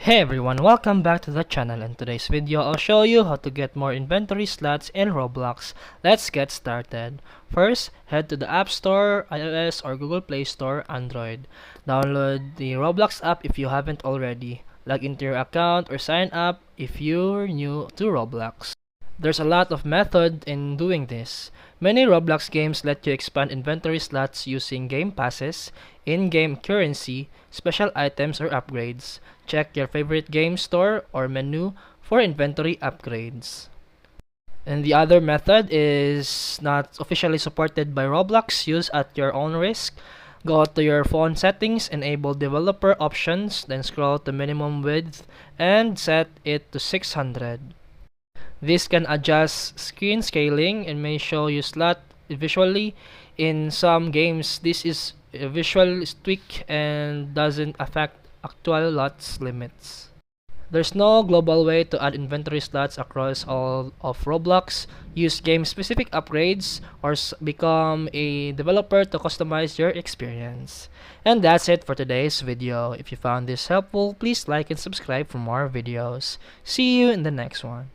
Hey everyone, welcome back to the channel. In today's video, I'll show you how to get more inventory slots in Roblox. Let's get started. First, head to the App Store, iOS or Google Play Store, Android. Download the Roblox app if you haven't already. Log into your account or sign up if you're new to Roblox. There's a lot of method in doing this. Many Roblox games let you expand inventory slots using game passes, in-game currency, special items or upgrades. Check your favorite game store or menu for inventory upgrades. And the other method is not officially supported by Roblox. Use at your own risk. Go to your phone settings, enable developer options, then scroll to minimum width and set it to 600. This can adjust screen scaling and may show you slot visually. In some games, this is a visual tweak and doesn't affect actual lots limits. There's no global way to add inventory slots across all of Roblox. Use game-specific upgrades or become a developer to customize your experience. And that's it for today's video. If you found this helpful, please like and subscribe for more videos. See you in the next one.